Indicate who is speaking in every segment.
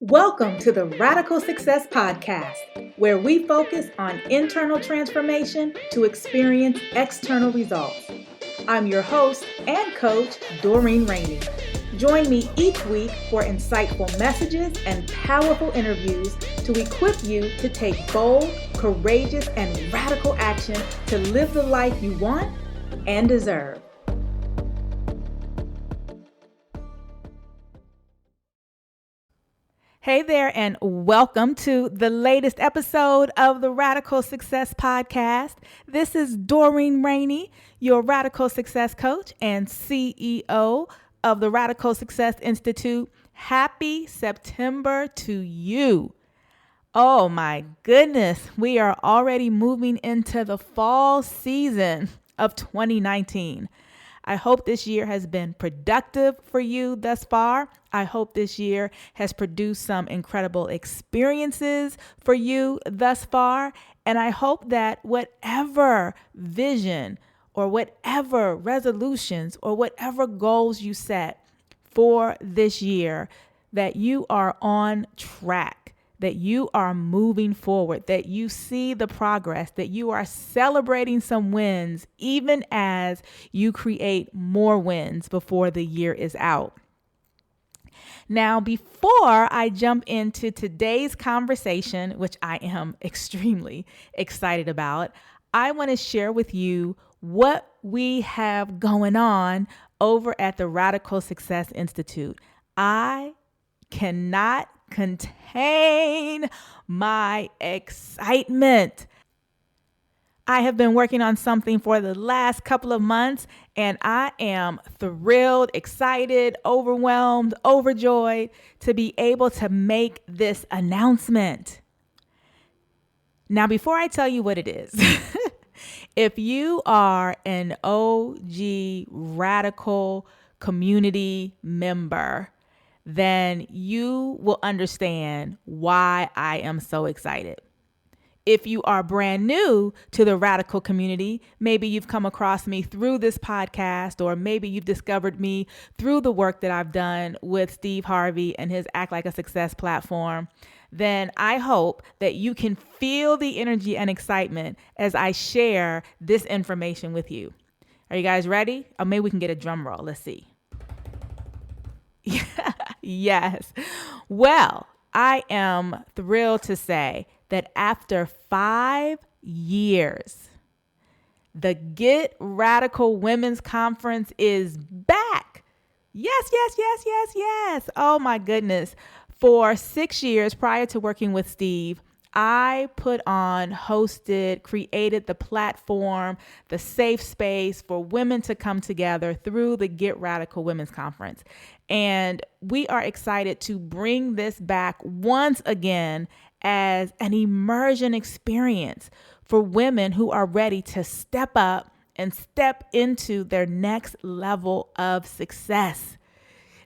Speaker 1: Welcome to the Radical Success Podcast, where we focus on internal transformation to experience external results. I'm your host and coach, Doreen Rainey. Join me each week for insightful messages and powerful interviews to equip you to take bold, courageous, and radical action to live the life you want and deserve. Hey there, and welcome to the latest episode of the Radical Success Podcast. This is Doreen Rainey, your Radical Success Coach and CEO of the Radical Success Institute. Happy September to you. Oh my goodness, we are already moving into the fall season of 2019. I hope this year has been productive for you thus far. I hope this year has produced some incredible experiences for you thus far. And I hope that whatever vision or whatever resolutions or whatever goals you set for this year, that you are on track, that you are moving forward, that you see the progress, that you are celebrating some wins, even as you create more wins before the year is out. Now, before I jump into today's conversation, which I am extremely excited about, I want to share with you what we have going on over at the Radical Success Institute. I cannot contain my excitement. I have been working on something for the last couple of months, and I am thrilled, excited, overwhelmed, overjoyed to be able to make this announcement. Now, before I tell you what it is, if you are an OG Radical community member, then you will understand why I am so excited. If you are brand new to the Radical community, maybe you've come across me through this podcast, or maybe you've discovered me through the work that I've done with Steve Harvey and his Act Like a Success platform, then I hope that you can feel the energy and excitement as I share this information with you. Are you guys ready? Or maybe we can get a drum roll. Let's see. Yes. Well, I am thrilled to say that after 5 years, the Get Radical Women's Conference is back. Yes. Oh my goodness. For 6 years prior to working with Steve, I put on, hosted, created the platform, the safe space for women to come together through the Get Radical Women's Conference. And we are excited to bring this back once again as an immersion experience for women who are ready to step up and step into their next level of success.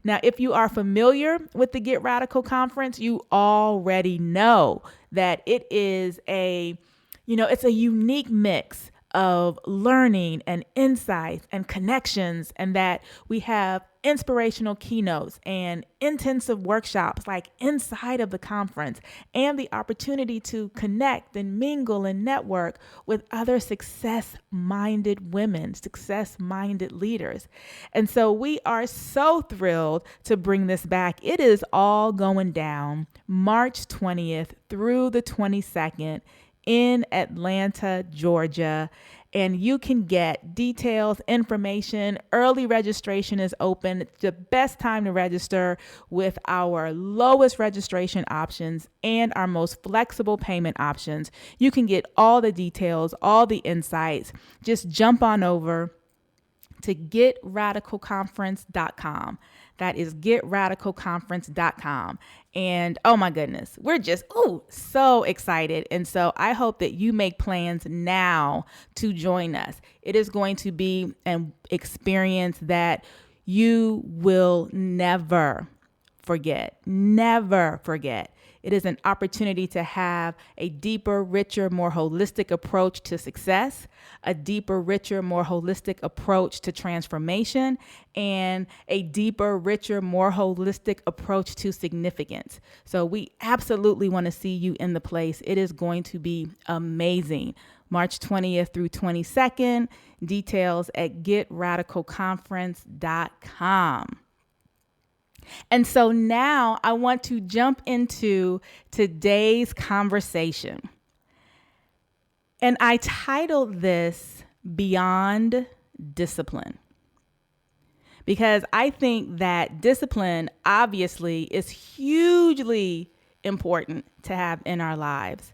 Speaker 1: Now, if you are familiar with the Get Radical Conference, you already know that it is it's a unique mix of learning and insights and connections, and that we have inspirational keynotes and intensive workshops like inside of the conference, and the opportunity to connect and mingle and network with other success-minded women, success-minded leaders. And so we are so thrilled to bring this back. It is all going down March 20th through the 22nd in Atlanta, Georgia. And you can get details, information. Early registration is open. It's the best time to register with our lowest registration options and our most flexible payment options. You can get all the details, all the insights. Just jump on over to getradicalconference.com. That is getradicalconference.com. And oh my goodness, we're just so excited. And so I hope that you make plans now to join us. It is going to be an experience that you will never forget. Never forget. It is an opportunity to have a deeper, richer, more holistic approach to success, a deeper, richer, more holistic approach to transformation, and a deeper, richer, more holistic approach to significance. So we absolutely want to see you in the place. It is going to be amazing. March 20th through 22nd, details at getradicalconference.com. And so now I want to jump into today's conversation. And I titled this Beyond Discipline, because I think that discipline obviously is hugely important to have in our lives.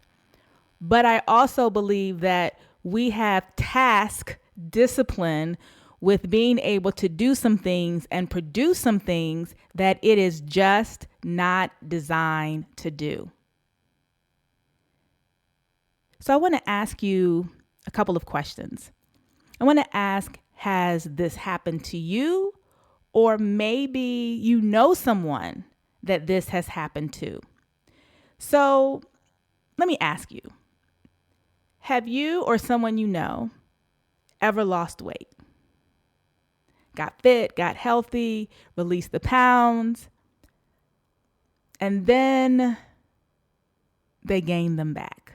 Speaker 1: But I also believe that we have task discipline with being able to do some things and produce some things that it is just not designed to do. So I want to ask you a couple of questions. I want to ask, has this happened to you? Or maybe you know someone that this has happened to. So let me ask you, have you or someone you know ever lost weight? Got fit, got healthy, released the pounds, and then they gained them back.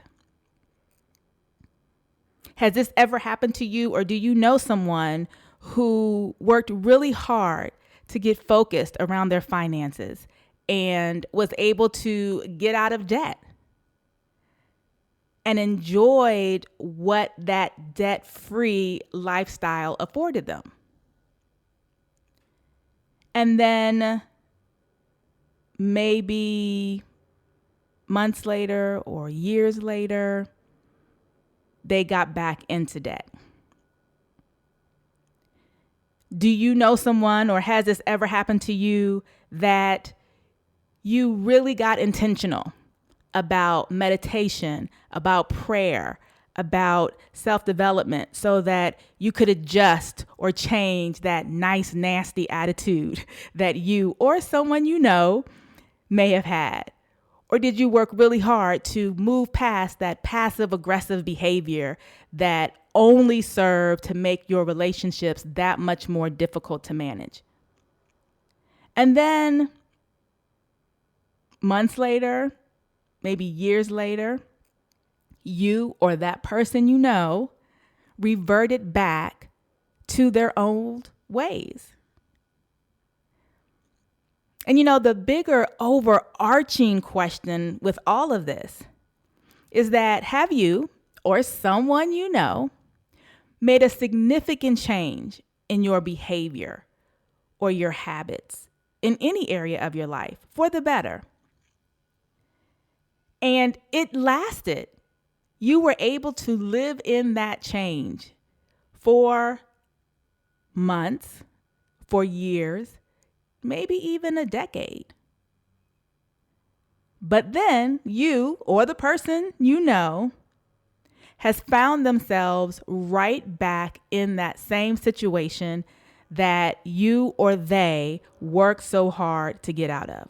Speaker 1: Has this ever happened to you, or do you know someone who worked really hard to get focused around their finances and was able to get out of debt and enjoyed what that debt-free lifestyle afforded them? And then maybe months later or years later, they got back into debt. Do you know someone, or has this ever happened to you, that you really got intentional about meditation, about prayer, about self-development so that you could adjust or change that nice, nasty attitude that you or someone you know may have had? Or did you work really hard to move past that passive-aggressive behavior that only served to make your relationships that much more difficult to manage? And then months later, maybe years later, you or that person you know reverted back to their old ways. And the bigger overarching question with all of this is that, have you or someone you know made a significant change in your behavior or your habits in any area of your life for the better? And it lasted. You were able to live in that change for months, for years, maybe even a decade. But then you or the person you know has found themselves right back in that same situation that you or they worked so hard to get out of.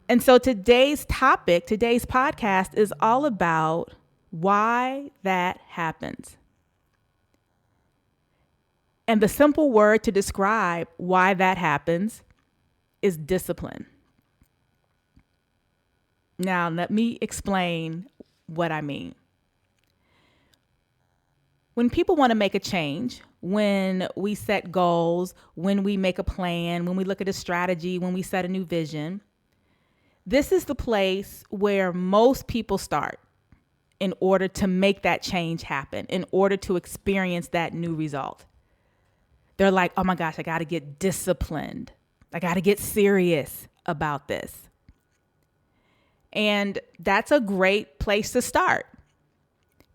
Speaker 1: And so today's podcast is all about why that happens. And the simple word to describe why that happens is discipline. Now, let me explain what I mean. When people want to make a change, when we set goals, when we make a plan, when we look at a strategy, when we set a new vision, this is the place where most people start in order to make that change happen, in order to experience that new result. They're like, oh my gosh, I got to get disciplined. I got to get serious about this. And that's a great place to start.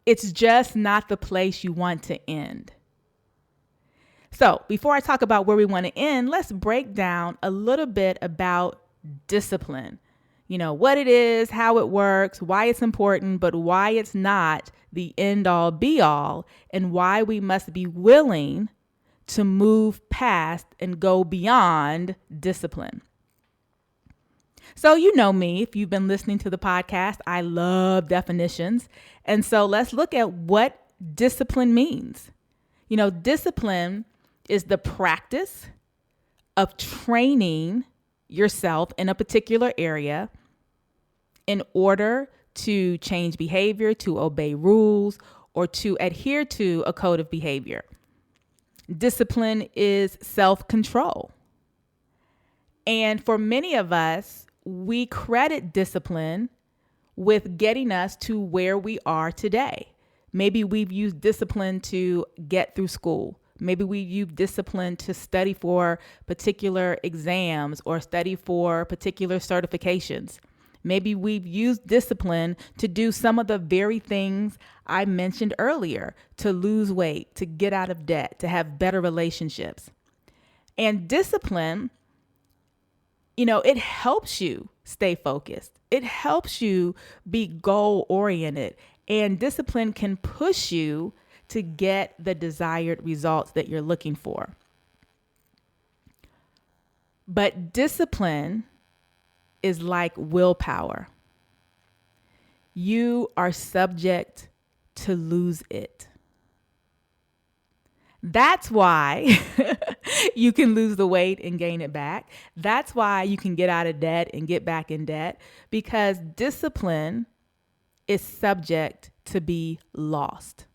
Speaker 1: It's just not the place you want to end. So before I talk about where we want to end, let's break down a little bit about discipline. What it is, how it works, why it's important, but why it's not the end all be all, and why we must be willing to move past and go beyond discipline. So you know me, if you've been listening to the podcast, I love definitions. And so let's look at what discipline means. Discipline is the practice of training yourself in a particular area in order to change behavior, to obey rules, or to adhere to a code of behavior. Discipline is self-control. And for many of us, we credit discipline with getting us to where we are today. Maybe we've used discipline to get through school. Maybe we use discipline to study for particular exams or study for particular certifications. Maybe we've used discipline to do some of the very things I mentioned earlier, to lose weight, to get out of debt, to have better relationships. And discipline, it helps you stay focused. It helps you be goal-oriented. And discipline can push you to get the desired results that you're looking for. But discipline is like willpower. You are subject to lose it. That's why you can lose the weight and gain it back. That's why you can get out of debt and get back in debt, because discipline is subject to be lost.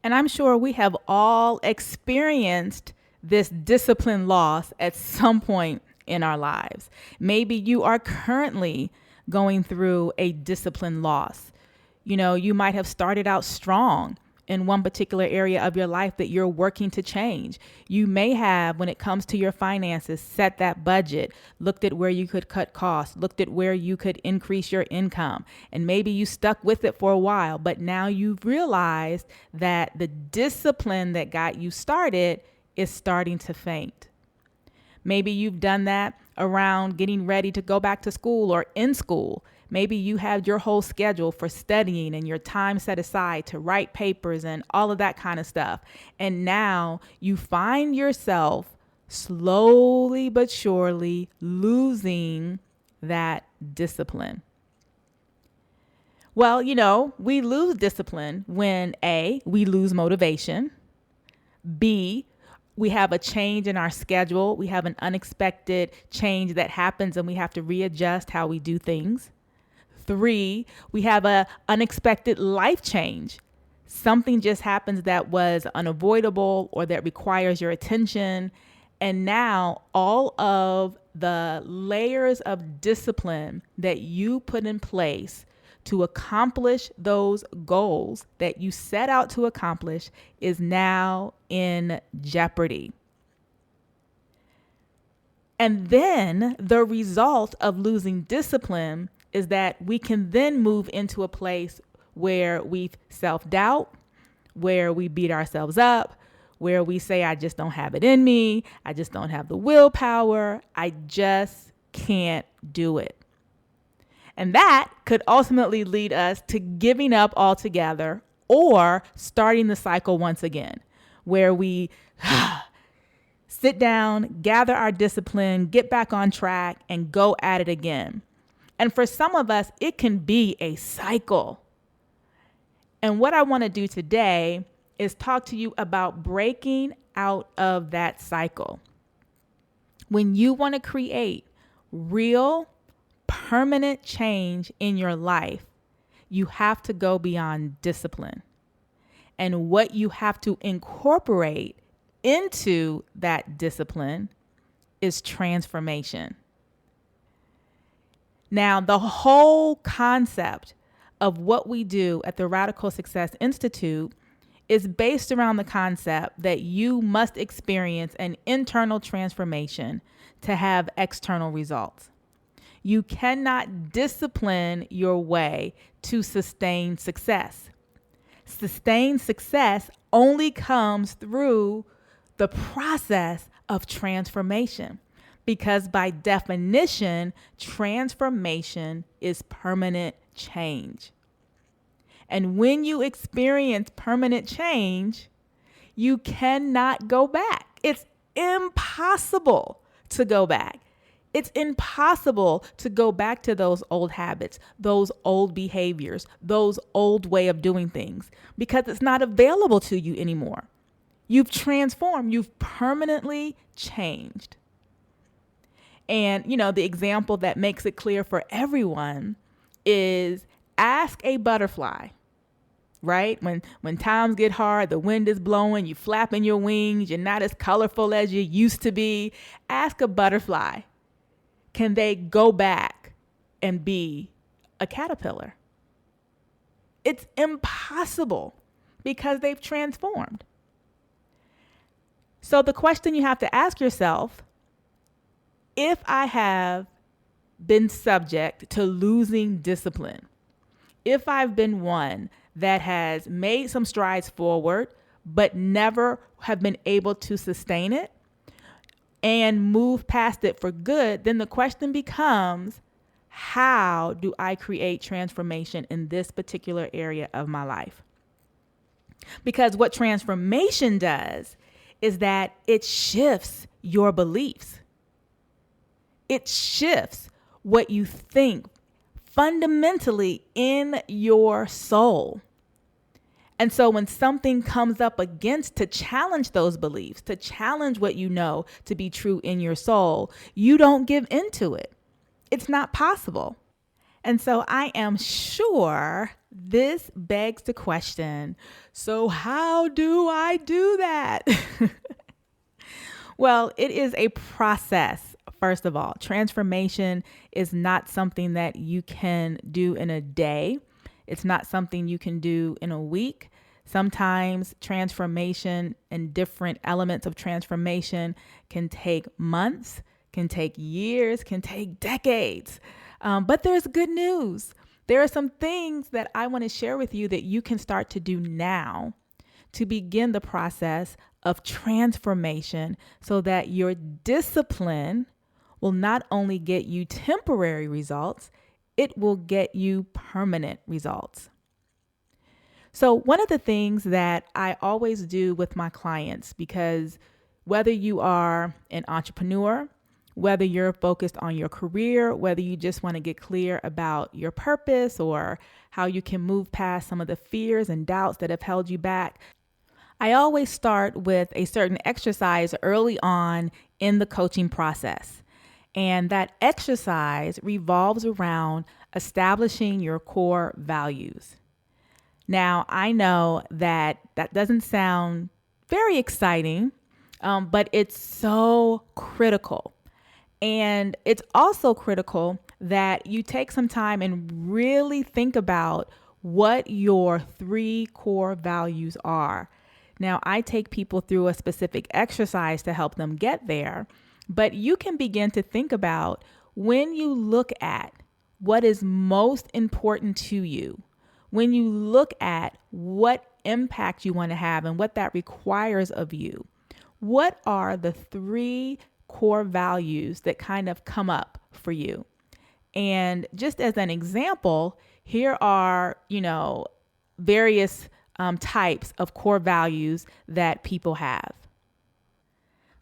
Speaker 1: And I'm sure we have all experienced this discipline loss at some point in our lives. Maybe you are currently going through a discipline loss. You might have started out strong in one particular area of your life that you're working to change. You may have, when it comes to your finances, set that budget, looked at where you could cut costs, looked at where you could increase your income, and maybe you stuck with it for a while, but now you've realized that the discipline that got you started is starting to faint. Maybe you've done that around getting ready to go back to school or in school. Maybe you had your whole schedule for studying and your time set aside to write papers and all of that kind of stuff. And now you find yourself slowly but surely losing that discipline. Well, we lose discipline when A, we lose motivation. B, we have a change in our schedule. We have an unexpected change that happens and we have to readjust how we do things. 3, we have an unexpected life change. Something just happens that was unavoidable or that requires your attention. And now all of the layers of discipline that you put in place to accomplish those goals that you set out to accomplish is now in jeopardy. And then the result of losing discipline is that we can then move into a place where we've self-doubt, where we beat ourselves up, where we say, I just don't have it in me. I just don't have the willpower. I just can't do it. And that could ultimately lead us to giving up altogether or starting the cycle once again, where we sit down, gather our discipline, get back on track, and go at it again. And for some of us, it can be a cycle. And what I want to do today is talk to you about breaking out of that cycle. When you want to create real, permanent change in your life, you have to go beyond discipline. And what you have to incorporate into that discipline is transformation. Now, the whole concept of what we do at the Radical Success Institute is based around the concept that you must experience an internal transformation to have external results. You cannot discipline your way to sustain success. Sustained success only comes through the process of transformation. Because by definition, transformation is permanent change. And when you experience permanent change, You cannot go back. It's impossible to go back. It's impossible to go back to those old habits, those old behaviors, those old way of doing things, because it's not available to you anymore. You've transformed. You've permanently changed. And, the example that makes it clear for everyone is ask a butterfly, right? When times get hard, the wind is blowing, you flapping your wings, you're not as colorful as you used to be. Ask a butterfly, can they go back and be a caterpillar? It's impossible because they've transformed. So the question you have to ask yourself, if I have been subject to losing discipline, if I've been one that has made some strides forward, but never have been able to sustain it and move past it for good, then the question becomes, how do I create transformation in this particular area of my life? Because what transformation does is that it shifts your beliefs. It shifts what you think fundamentally in your soul. And so when something comes up against to challenge those beliefs, to challenge what you know to be true in your soul, you don't give into it. It's not possible. And so I am sure this begs the question, so how do I do that? Well, it is a process. First of all, transformation is not something that you can do in a day. It's not something you can do in a week. Sometimes transformation and different elements of transformation can take months, can take years, can take decades. But there's good news. There are some things that I want to share with you that you can start to do now to begin the process of transformation so that your discipline will not only get you temporary results, it will get you permanent results. So one of the things that I always do with my clients, because whether you are an entrepreneur, whether you're focused on your career, whether you just want to get clear about your purpose or how you can move past some of the fears and doubts that have held you back, I always start with a certain exercise early on in the coaching process. And that exercise revolves around establishing your core values. Now, I know that doesn't sound very exciting, but it's so critical. And it's also critical that you take some time and really think about what your 3 core values are. Now, I take people through a specific exercise to help them get there, but you can begin to think about when you look at what is most important to you, when you look at what impact you want to have and what that requires of you, what are the 3 core values that kind of come up for you? And just as an example, here are, various types of core values that people have.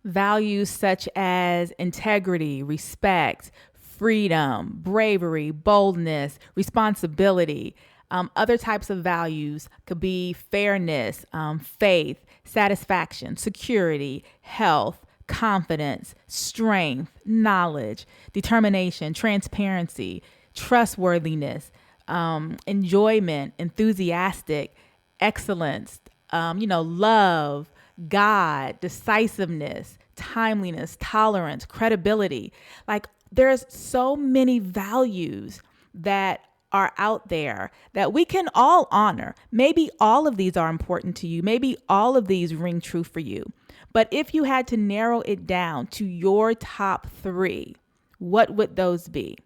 Speaker 1: Values such as integrity, respect, freedom, bravery, boldness, responsibility. Other types of values could be fairness, faith, satisfaction, security, health, confidence, strength, knowledge, determination, transparency, trustworthiness, enjoyment, enthusiastic, excellence, love, God, decisiveness, timeliness, tolerance, credibility. Like there's so many values that are out there that we can all honor. Maybe all of these are important to you. Maybe all of these ring true for you. But if you had to narrow it down to your top 3, what would those be?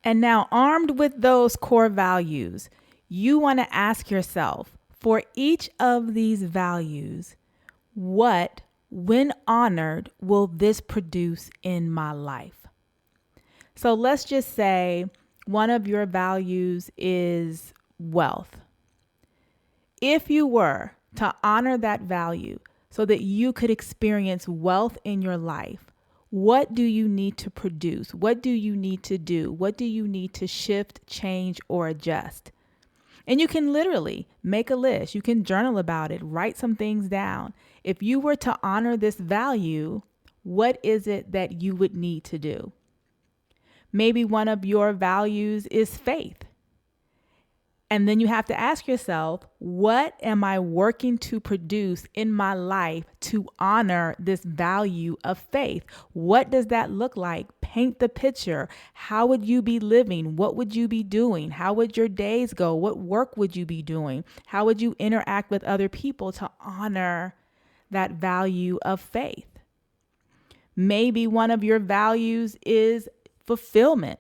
Speaker 1: And now, armed with those core values, you want to ask yourself, for each of these values, what, when honored, will this produce in my life? So let's just say one of your values is wealth. If you were to honor that value so that you could experience wealth in your life, what do you need to produce? What do you need to do? What do you need to shift, change, or adjust? And you can literally make a list. You can journal about it, write some things down. If you were to honor this value, what is it that you would need to do? Maybe one of your values is faith. And then you have to ask yourself, what am I working to produce in my life to honor this value of faith? What does that look like? Paint the picture. How would you be living? What would you be doing? How would your days go? What work would you be doing? How would you interact with other people to honor that value of faith? Maybe one of your values is fulfillment.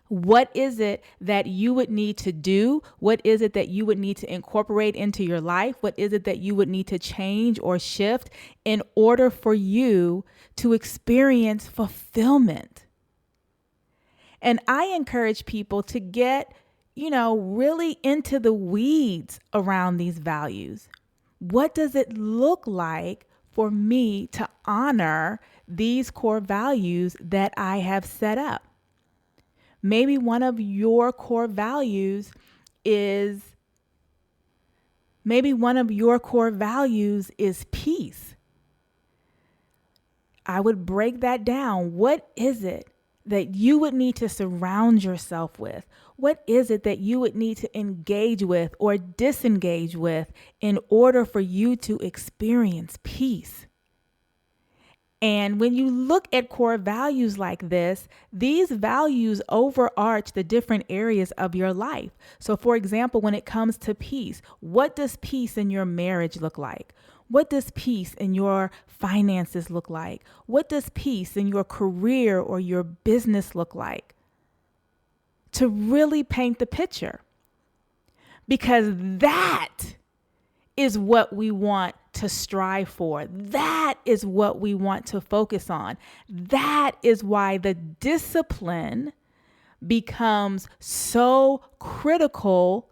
Speaker 1: What is it that you would need to do? What is it that you would need to incorporate into your life? What is it that you would need to change or shift in order for you to experience fulfillment? And I encourage people to get, really into the weeds around these values. What does it look like for me to honor these core values that I have set up? Maybe one of your core values is peace. I would break that down. What is it that you would need to surround yourself with? What is it that you would need to engage with or disengage with in order for you to experience peace? And when you look at core values like this, these values overarch the different areas of your life. So for example, when it comes to peace, what does peace in your marriage look like? What does peace in your finances look like? What does peace in your career or your business look like? To really paint the picture. Because that is what we want to strive for. That is what we want to focus on. That is why the discipline becomes so critical,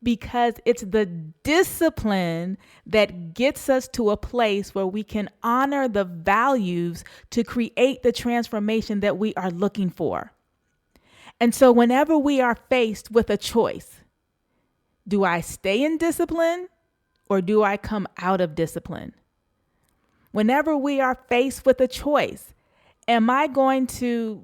Speaker 1: because it's the discipline that gets us to a place where we can honor the values to create the transformation that we are looking for. And so whenever we are faced with a choice, do I stay in discipline or do I come out of discipline? Whenever we are faced with a choice, am I going to,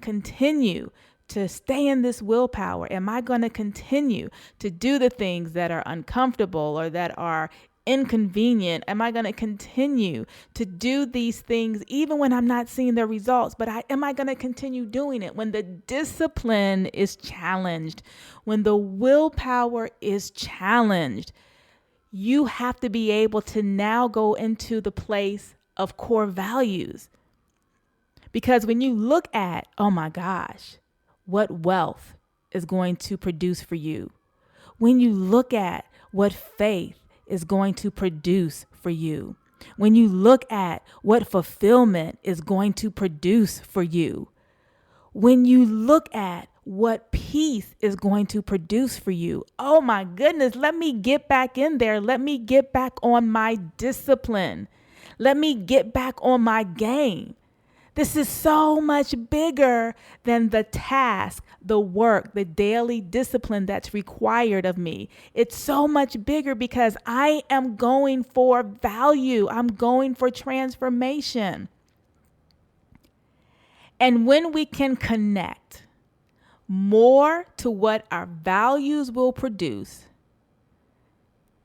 Speaker 1: continue to stay in this willpower? Am I going to continue to do the things that are uncomfortable or that are inconvenient? Am I going to continue to do these things even when I'm not seeing the results? But am I going to continue doing it when the discipline is challenged, when the willpower is challenged? You have to be able to now go into the place of core values. Because when you look at, oh my gosh, what wealth is going to produce for you, when you look at what faith is going to produce for you, when you look at what fulfillment is going to produce for you, when you look at what peace is going to produce for you, oh my goodness, let me get back in there. Let me get back on my discipline. Let me get back on my game. This is so much bigger than the task, the work, the daily discipline that's required of me. It's so much bigger because I am going for value. I'm going for transformation. And when we can connect more to what our values will produce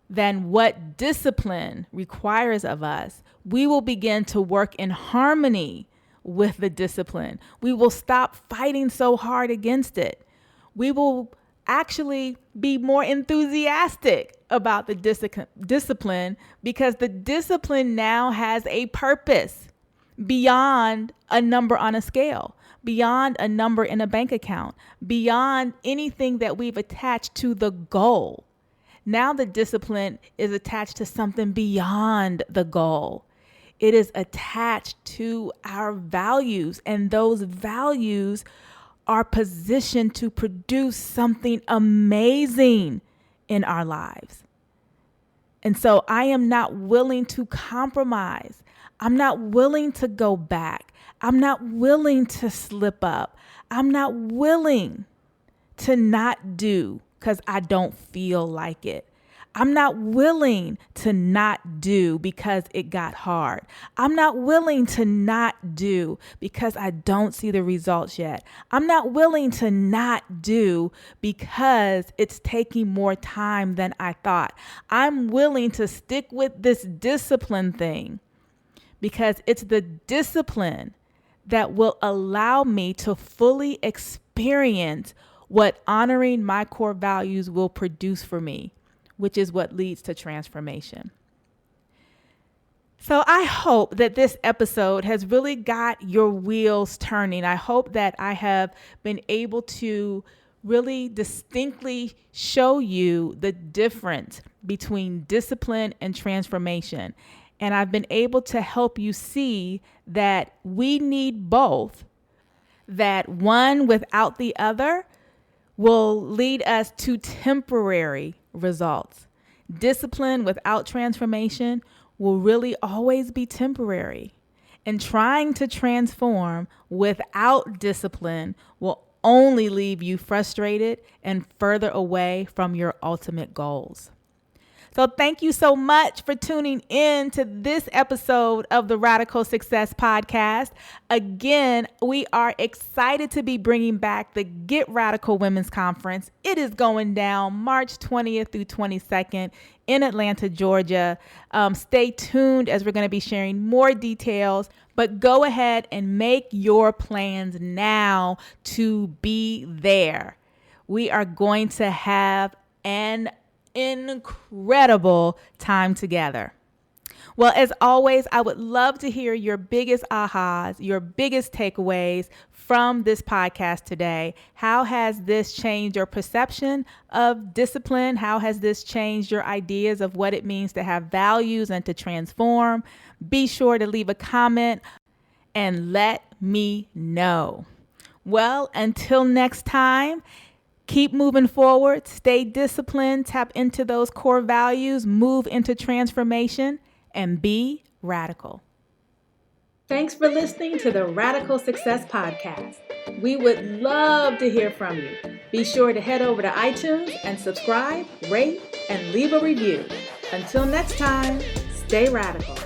Speaker 1: than what discipline requires of us, we will begin to work in harmony with the discipline. We will stop fighting so hard against it. We will actually be more enthusiastic about the discipline because the discipline now has a purpose beyond a number on a scale, beyond a number in a bank account, beyond anything that we've attached to the goal. Now the discipline is attached to something beyond the goal. It is attached to our values, and those values are positioned to produce something amazing in our lives. And so I am not willing to compromise. I'm not willing to go back. I'm not willing to slip up. I'm not willing to not do because I don't feel like it. I'm not willing to not do because it got hard. I'm not willing to not do because I don't see the results yet. I'm not willing to not do because it's taking more time than I thought. I'm willing to stick with this discipline thing because it's the discipline that will allow me to fully experience what honoring my core values will produce for me, which is what leads to transformation. So I hope that this episode has really got your wheels turning. I hope that I have been able to really distinctly show you the difference between discipline and transformation. And I've been able to help you see that we need both, that one without the other will lead us to temporary results. Discipline without transformation will really always be temporary. And trying to transform without discipline will only leave you frustrated and further away from your ultimate goals. So thank you so much for tuning in to this episode of the Radical Success Podcast. Again, we are excited to be bringing back the Get Radical Women's Conference. It is going down March 20th through 22nd in Atlanta, Georgia. Stay tuned as we're going to be sharing more details, but go ahead and make your plans now to be there. We are going to have an incredible time together. Well, as always, I would love to hear your biggest ahas, your biggest takeaways from this podcast today. How has this changed your perception of discipline? How has this changed your ideas of what it means to have values and to transform? Be sure to leave a comment and let me know. Well, until next time, keep moving forward, stay disciplined, tap into those core values, move into transformation, and be radical. Thanks for listening to the Radical Success Podcast. We would love to hear from you. Be sure to head over to iTunes and subscribe, rate, and leave a review. Until next time, stay radical.